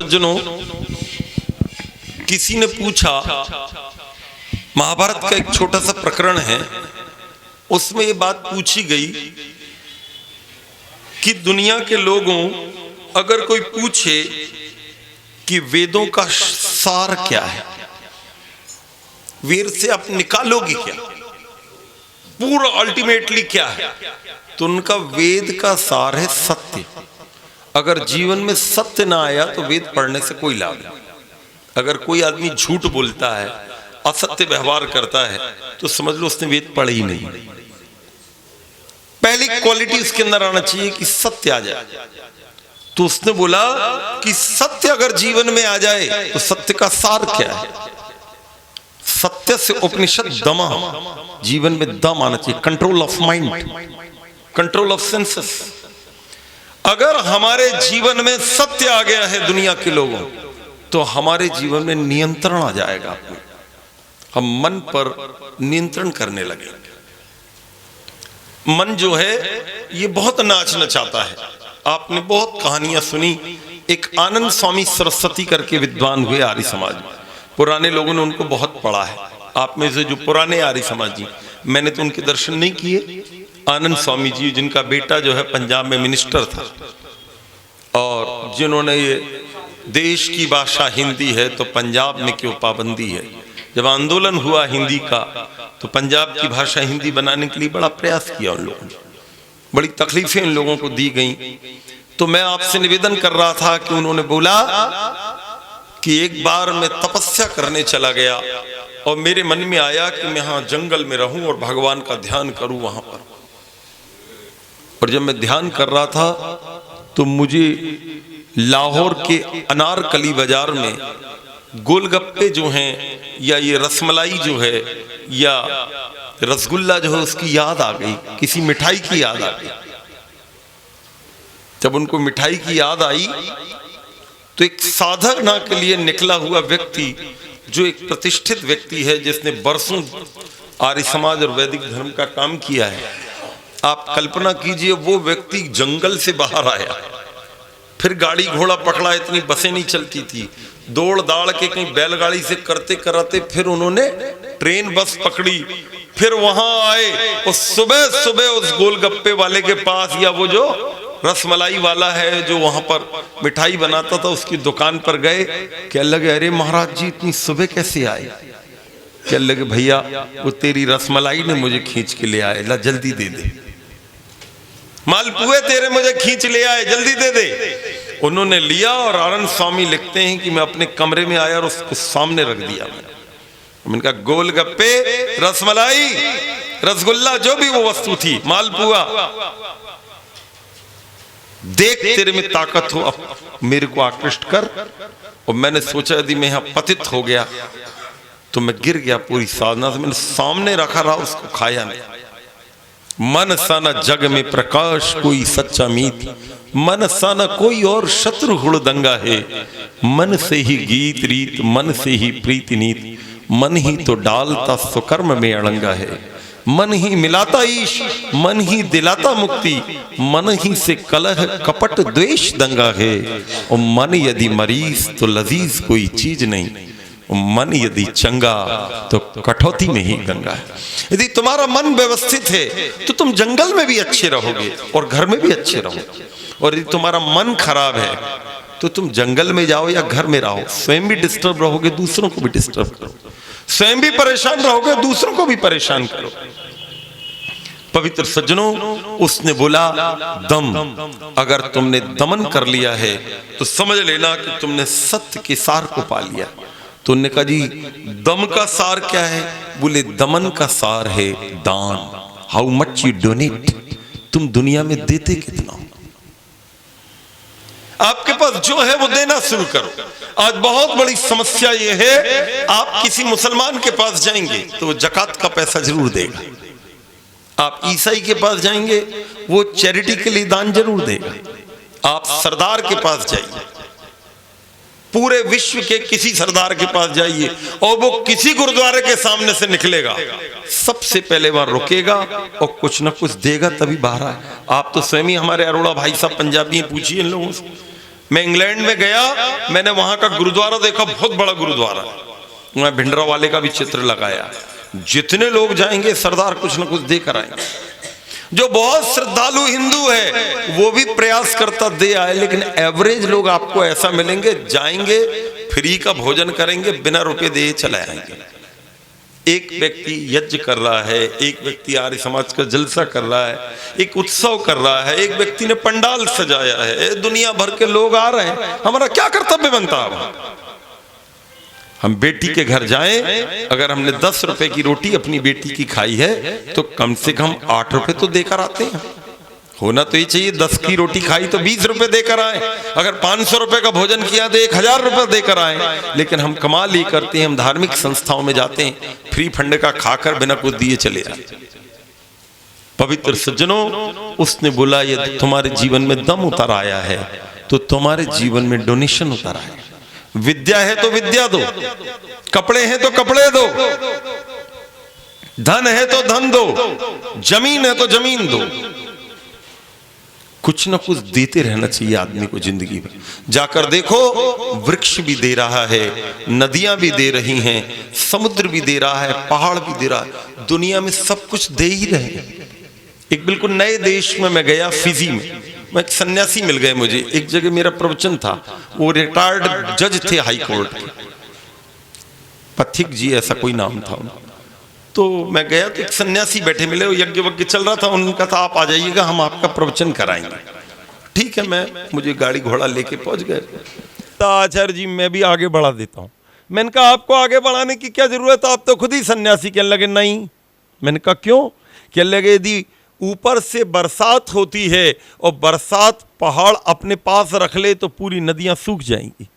सज्जनों, किसी ने पूछा, महाभारत का एक छोटा सा प्रकरण है, उसमें ये बात पूछी गई कि दुनिया के लोगों अगर कोई पूछे कि वेदों का सार क्या है, वेद से आप निकालोगे क्या, पूरा अल्टीमेटली क्या है, तो उनका वेद का सार है सत्य। अगर जीवन में सत्य ना आया तो वेद पढ़ने से कोई लाभ नहीं। अगर कोई आदमी झूठ बोलता है, असत्य व्यवहार करता है, तो समझ लो उसने वेद पढ़े ही नहीं। पहली क्वालिटी उसके अंदर आना चाहिए कि सत्य आ जाए। तो उसने बोला कि सत्य अगर जीवन में आ जाए तो सत्य का सार क्या है। सत्य से उपनिषद दमा, जीवन में दम आना चाहिए, control of mind, control of senses. अगर हमारे जीवन में सत्य आ गया है दुनिया के लोगों, तो हमारे जीवन में नियंत्रण आ जाएगा। हम मन पर नियंत्रण करने लगे। मन जो है ये बहुत नाचना चाहता है। आपने बहुत कहानियां सुनी। एक आनंद स्वामी सरस्वती करके विद्वान हुए आर्य समाज में, पुराने लोगों ने उनको बहुत पढ़ा है। आप में से जो पुराने आर्य समाजी, मैंने तो उनके दर्शन नहीं किए। आनंद स्वामी जी, जिनका बेटा जो है पंजाब में मिनिस्टर था, और जिन्होंने ये देश की भाषा हिंदी है तो पंजाब में क्यों पाबंदी है। जब आंदोलन हुआ हिंदी का, तो पंजाब की भाषा हिंदी बनाने के लिए बड़ा प्रयास किया उन लोगों ने, बड़ी तकलीफें इन लोगों को दी गई। तो मैं आपसे निवेदन कर रहा था कि उन्होंने बोला कि एक बार मैं तपस्या करने चला गया और मेरे मन में आया कि मैं यहाँ जंगल में रहूं और भगवान का ध्यान करूं वहां पर। और जब मैं ध्यान कर रहा था तो मुझे लाहौर के अनारकली बाजार में गोलगप्पे जो हैं, या ये रसमलाई जो है, या रसगुल्ला जो है, उसकी याद आ गई, किसी मिठाई की याद आ गई। जब उनको मिठाई की याद आई तो एक साधना के लिए निकला हुआ व्यक्ति, जो एक प्रतिष्ठित व्यक्ति है, जिसने बरसों आर्य समाज और वैदिक धर्म का काम किया है, आप कल्पना कीजिए वो व्यक्ति जंगल से बाहर आया, फिर गाड़ी घोड़ा पकड़ा, इतनी बसें नहीं चलती थी, दौड़ दाड़ के कहीं बैलगाड़ी से करते कराते फिर उन्होंने ट्रेन बस पकड़ी, फिर वहां आए और सुबह सुबह उस गोलगप्पे वाले के पास, या वो जो रसमलाई वाला है जो वहां पर मिठाई बनाता था, उसकी दुकान पर गए। क्या लगे, अरे महाराज जी इतनी सुबह कैसे आए। क्या लगे, भैया वो तेरी रसमलाई ने मुझे खींच के ले आए, ला जल्दी दे दे, मालपुए तेरे मुझे खींच ले आए, जल्दी दे दे। उन्होंने लिया और आनंद स्वामी लिखते हैं कि मैं अपने कमरे में आया और उसको सामने रख दिया। मैंने कहा गोलगप्पे, रसमलाई, रसगुल्ला, जो भी वो वस्तु थी, मालपुआ, देख तेरे में ताकत हो, अब मेरे को आकृष्ट कर। और मैंने सोचा यदि मैं यहां पतित हो गया तो मैं गिर गया पूरी साधना से। मैंने सामने रखा रहा, उसको खाया नहीं। मन सा न जग में प्रकाश कोई सच्चा मीत, मन सा न कोई और शत्रु हुड़दंगा है, मन से ही गीत रीत, मन से ही प्रीति नीत, मन ही तो डालता सुकर्म में अड़ंगा है, मन ही मिलाता ईश, मन ही दिलाता मुक्ति, मन ही से कलह कपट द्वेष दंगा है। और मन यदि मरीज तो लजीज कोई चीज नहीं, मन यदि चंगा तो कठौती में ही गंगा है। यदि तुम्हारा मन व्यवस्थित है तो तुम जंगल में भी अच्छे रहोगे और घर में भी अच्छे रहोगे। और यदि तुम्हारा मन खराब है तो तुम जंगल में जाओ या घर में रहो, स्वयं भी डिस्टर्ब रहोगे, दूसरों को भी डिस्टर्ब करो, स्वयं भी परेशान रहोगे, दूसरों को भी परेशान करो। पवित्र सज्जनों, उसने बोला दम, अगर तुमने दमन कर लिया है तो समझ लेना कि तुमने सत्य के सार को पा लिया। तो उन्होंने कहा जी दम का सार क्या है। बोले दमन का सार है दान, हाउ मच यू डोनेट, तुम दुनिया में देते कितना। आपके पास जो है वो देना शुरू करो। आज बहुत बड़ी समस्या ये है, आप किसी मुसलमान के पास जाएंगे तो वो जकात का पैसा जरूर देगा, आप ईसाई के पास जाएंगे वो चैरिटी के लिए दान जरूर देगा, आप सरदार के पास जाइए, पूरे विश्व के किसी सरदार के पास जाइए और वो किसी गुरुद्वारे के सामने से निकलेगा, सबसे पहले वहां रुकेगा और कुछ ना कुछ देगा, तभी बाहर आए। आप तो स्वयं ही, हमारे अरोड़ा भाई साहब पंजाबी हैं, पूछिए इन लोगों से, मैं इंग्लैंड में गया, मैंने वहां का गुरुद्वारा देखा, बहुत बड़ा गुरुद्वारा, मैं भिंडरावाले का भी चित्र लगाया। जितने लोग जाएंगे सरदार कुछ ना कुछ देकर आएंगे। जो बहुत श्रद्धालु हिंदू है वो भी प्रयास करता दे आए, लेकिन एवरेज लोग आपको ऐसा मिलेंगे, जाएंगे फ्री का भोजन करेंगे, बिना रुपए दिए चले आएंगे। एक व्यक्ति यज्ञ कर रहा है, एक व्यक्ति आर्य समाज का जलसा कर रहा है, एक उत्सव कर रहा है, एक व्यक्ति ने पंडाल सजाया है, दुनिया भर के लोग आ रहे हैं। हमारा क्या कर्तव्य बनता है? हम बेटी के घर जाएं, अगर हमने 10 रुपए की रोटी अपनी बेटी की खाई है तो कम से कम 8 रुपए तो देकर आते हैं। होना तो ये चाहिए 10 की रोटी खाई तो 20 रुपए देकर आए, अगर 500 रुपए का भोजन किया तो 1000 रुपए देकर आए। लेकिन हम कमाल ही करते हैं, हम धार्मिक संस्थाओं में जाते हैं, फ्री फंड का खाकर बिना कुछ दिए चले आए। पवित्र सज्जनों, उसने बोला यदि तुम्हारे जीवन में दम उतर आया है तो तुम्हारे जीवन में डोनेशन उतर आए। विद्या है तो विद्या दो, कपड़े हैं तो कपड़े दो, धन है तो धन दो, जमीन है तो जमीन दो। कुछ ना कुछ देते रहना चाहिए आदमी को जिंदगी में। जाकर देखो, वृक्ष भी दे रहा है, नदियां भी दे रही हैं, समुद्र भी दे रहा है, पहाड़ भी दे रहा है, दुनिया में सब कुछ दे ही रहे हैं। एक बिल्कुल नए देश में मैं गया, फिजी में, मैं एक सन्यासी मिल गए मुझे। एक जगह मेरा प्रवचन था, वो रिटायर्ड जज थे हाई कोर्ट के, पथिक जी ऐसा कोई नाम था उनका। तो मैं गया तो एक सन्यासी बैठे मिले, वो यज्ञ वज्ञ चल रहा था, उनका था आप आ जाइएगा, हम आपका प्रवचन कराएंगे। ठीक है, मुझे गाड़ी घोड़ा लेके पहुंच गए। तो आचार्य जी मैं भी आगे बढ़ा देता हूँ। मैंने कहा आपको आगे बढ़ाने की क्या जरूरत है, आप तो खुद ही सन्यासी। कहने लगे नहीं। मैंने कहा क्यों? कहने लगे यदि ऊपर से बरसात होती है और बरसात पहाड़ अपने पास रख ले तो पूरी नदियां सूख जाएंगी।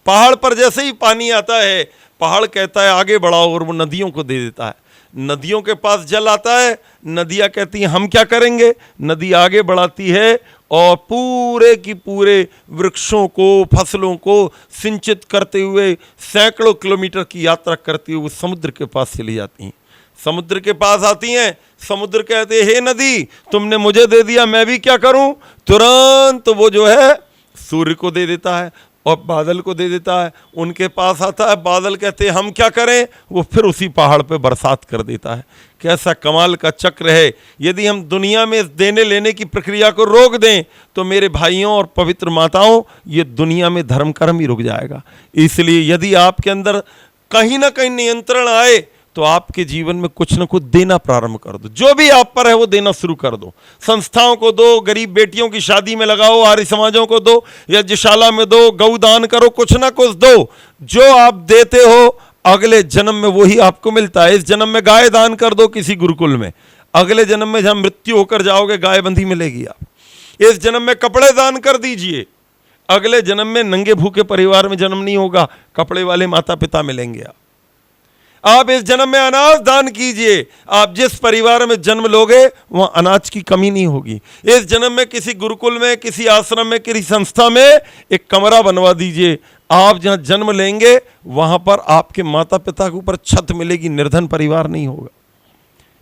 पहाड़ पर जैसे ही पानी आता है, पहाड़ कहता है आगे बढ़ाओ और वो नदियों को दे देता है। नदियों के पास जल आता है, नदियां कहती हैं हम क्या करेंगे, नदी आगे बढ़ाती है और पूरे की पूरे वृक्षों को, फसलों को सिंचित करते हुए सैकड़ों किलोमीटर की यात्रा करती हुए समुद्र के पास चली जाती हैं। समुद्र के पास आती हैं, समुद्र कहते हे नदी तुमने मुझे दे दिया, मैं भी क्या करूं, तुरंत वो जो है सूर्य को दे देता है और बादल को दे देता है। उनके पास आता है, बादल कहते हैं हम क्या करें, वो फिर उसी पहाड़ पे बरसात कर देता है। कैसा कमाल का चक्र है। यदि हम दुनिया में देने लेने की प्रक्रिया को रोक दें तो मेरे भाइयों और पवित्र माताओं, ये दुनिया में धर्म कर्म ही रुक जाएगा। इसलिए यदि आपके अंदर कहीं ना कहीं नियंत्रण आए तो आपके जीवन में कुछ ना कुछ देना प्रारंभ कर दो। जो भी आप पर है वो देना शुरू कर दो। संस्थाओं को दो, गरीब बेटियों की शादी में लगाओ, आर्य समाजों को दो, यज्ञशाला में दो, गौ दान करो, कुछ ना कुछ दो। जो आप देते हो अगले जन्म में वही आपको मिलता है। इस जन्म में गाय दान कर दो किसी गुरुकुल में, अगले जन्म में जहां मृत्यु होकर जाओगे गाय बंधी मिलेगी। आप इस जन्म में कपड़े दान कर दीजिए, अगले जन्म में नंगे भूखे परिवार में जन्म नहीं होगा, कपड़े वाले माता पिता मिलेंगे। आप इस जन्म में अनाज दान कीजिए, आप जिस परिवार में जन्म लोगे वहां अनाज की कमी नहीं होगी। इस जन्म में किसी गुरुकुल में, किसी आश्रम में, किसी संस्था में एक कमरा बनवा दीजिए। आप जहां जन्म लेंगे वहां पर आपके माता पिता के ऊपर छत मिलेगी, निर्धन परिवार नहीं होगा।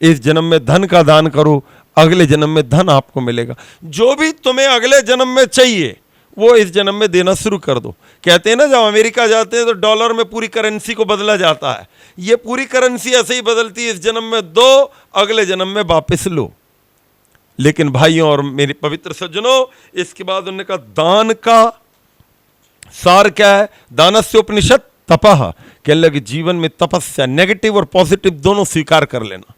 इस जन्म में धन का दान करो, अगले जन्म में धन आपको मिलेगा। जो भी तुम्हें अगले जन्म में चाहिए वो इस जन्म में देना शुरू कर दो। कहते हैं ना जब अमेरिका जाते हैं तो डॉलर में पूरी करेंसी को बदला जाता है, ये पूरी करेंसी ऐसे ही बदलती है। इस जन्म में दो, अगले जन्म में वापस लो। लेकिन भाइयों और मेरे पवित्र सज्जनों, इसके बाद उन्होंने कहा दान का सार क्या है? दानस्य उपनिषद तपः। कहने लगे जीवन में तपस्या, नेगेटिव और पॉजिटिव दोनों स्वीकार कर लेना।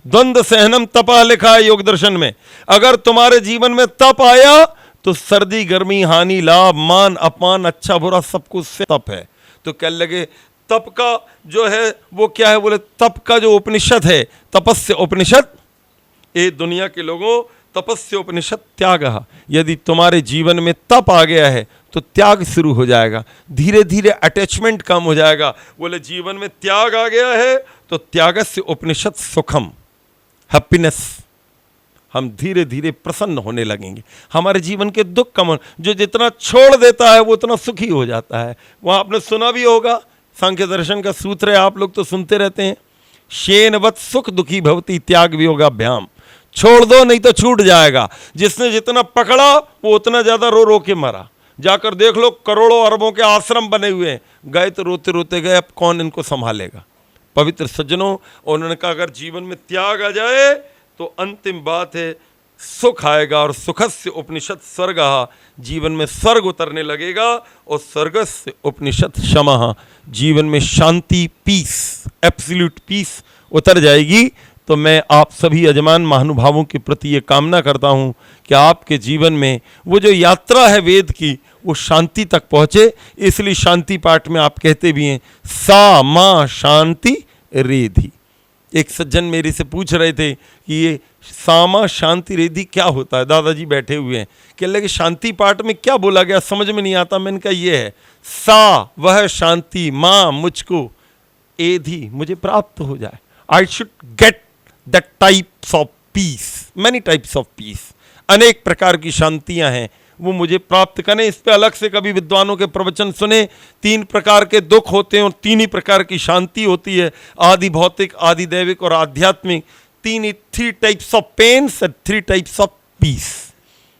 द्वंद्व सहनम तपः लिखा है योग दर्शन में। अगर तुम्हारे जीवन में तप आया तो सर्दी गर्मी हानि लाभ मान अपमान अच्छा बुरा सब कुछ से तप है। तो कहने लगे तप का जो है वो क्या है? बोले तप का जो उपनिषद है, तपस्य उपनिषद। ये दुनिया के लोगों, तपस्य उपनिषद त्याग। यदि तुम्हारे जीवन में तप आ गया है तो त्याग शुरू हो जाएगा, धीरे धीरे अटैचमेंट कम हो जाएगा। बोले जीवन में त्याग आ गया है तो त्यागस्य उपनिषद सुखम, हैप्पीनेस। हम धीरे धीरे प्रसन्न होने लगेंगे, हमारे जीवन के दुख कम। जो जितना छोड़ देता है वो उतना सुखी हो जाता है। वहाँ आपने सुना भी होगा, सांख्य दर्शन का सूत्र है, आप लोग तो सुनते रहते हैं, शेनवत सुख दुखी भवति त्याग वियोगाभ्याम। छोड़ दो नहीं तो छूट जाएगा। जिसने जितना पकड़ा वो उतना ज्यादा रो रो के मरा। जाकर देख लो, करोड़ों अरबों के आश्रम बने हुए हैं। गए तो रोते रोते गए, अब कौन इनको संभालेगा। पवित्र सज्जनों, उन्होंने कहा अगर जीवन में त्याग आ जाए तो अंतिम बात है सुख आएगा, और सुखस्य उपनिषद स्वर्ग, जीवन में स्वर्ग उतरने लगेगा, और स्वर्गस्य उपनिषद क्षमा, जीवन में शांति, पीस, एब्सोल्यूट पीस उतर जाएगी। तो मैं आप सभी यजमान महानुभावों के प्रति ये कामना करता हूँ कि आपके जीवन में वो जो यात्रा है वेद की, वो शांति तक पहुँचे। इसलिए शांति पाठ में आप कहते भी हैं सा मा शांति रेधि। एक सज्जन मेरे से पूछ रहे थे कि ये सामा शांति रेधि क्या होता है। दादाजी बैठे हुए हैं, कह लगे शांति पाठ में क्या बोला गया, समझ में नहीं आता। मैंने कहा ये है सा वह शांति, माँ मुझको, एधि मुझे प्राप्त हो जाए। I should get that types of piece, many types of piece, अनेक प्रकार की शांतियां हैं, वो मुझे प्राप्त करें। इस पे अलग से कभी विद्वानों के प्रवचन सुने। 3 प्रकार के दुख होते हैं और 3 ही प्रकार की शांति होती है, आदि भौतिक, आदि दैविक और आध्यात्मिक। 3 types of pains and 3 types of peace.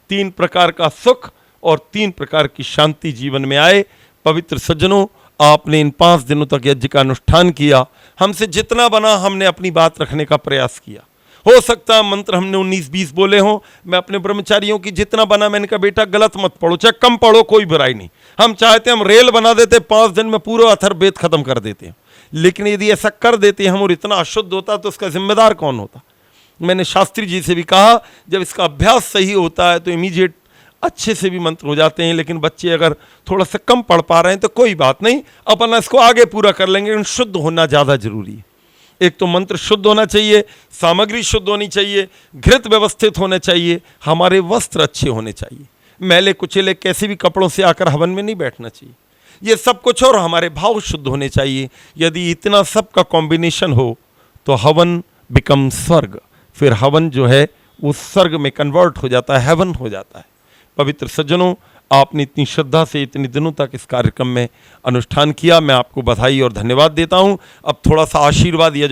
3 प्रकार का सुख और 3 प्रकार की शांति जीवन में आए। पवित्र सज्जनों, आपने इन 5 दिनों तक यज्ञ का अनुष्ठान किया। हमसे जितना बना हमने अपनी बात रखने का प्रयास किया। हो सकता है मंत्र हमने 19-20 बोले हों। मैं अपने ब्रह्मचारियों की जितना बना, मैंने कहा बेटा गलत मत पढ़ो, चाहे कम पढ़ो, कोई बुराई नहीं। हम चाहते हम रेल बना देते, 5 दिन में पूरा अथर्ववेद खत्म कर देते हैं। लेकिन यदि ऐसा कर देते हम और इतना अशुद्ध होता तो उसका जिम्मेदार कौन होता। मैंने शास्त्री जी से भी कहा, जब इसका अभ्यास सही होता है तो इमीडिएट अच्छे से भी मंत्र हो जाते हैं। लेकिन बच्चे अगर थोड़ा सा कम पढ़ पा रहे हैं तो कोई बात नहीं, अपन इसको आगे पूरा कर लेंगे। लेकिन शुद्ध होना ज़्यादा जरूरी है। एक तो मंत्र शुद्ध होना चाहिए, सामग्री शुद्ध होनी चाहिए, घृत व्यवस्थित होना चाहिए, हमारे वस्त्र अच्छे होने चाहिए, मैले कुचेले कैसे भी कपड़ों से आकर हवन में नहीं बैठना चाहिए, ये सब कुछ। और हमारे भाव शुद्ध होने चाहिए। यदि इतना सब का कॉम्बिनेशन हो तो हवन बिकम स्वर्ग। फिर हवन जो है वो स्वर्ग में कन्वर्ट हो जाता है, हेवन हो जाता है। पवित्र सज्जनों, आपने इतनी श्रद्धा से इतने दिनों तक इस कार्यक्रम में अनुष्ठान किया, मैं आपको बधाई और धन्यवाद देता हूं। अब थोड़ा सा आशीर्वाद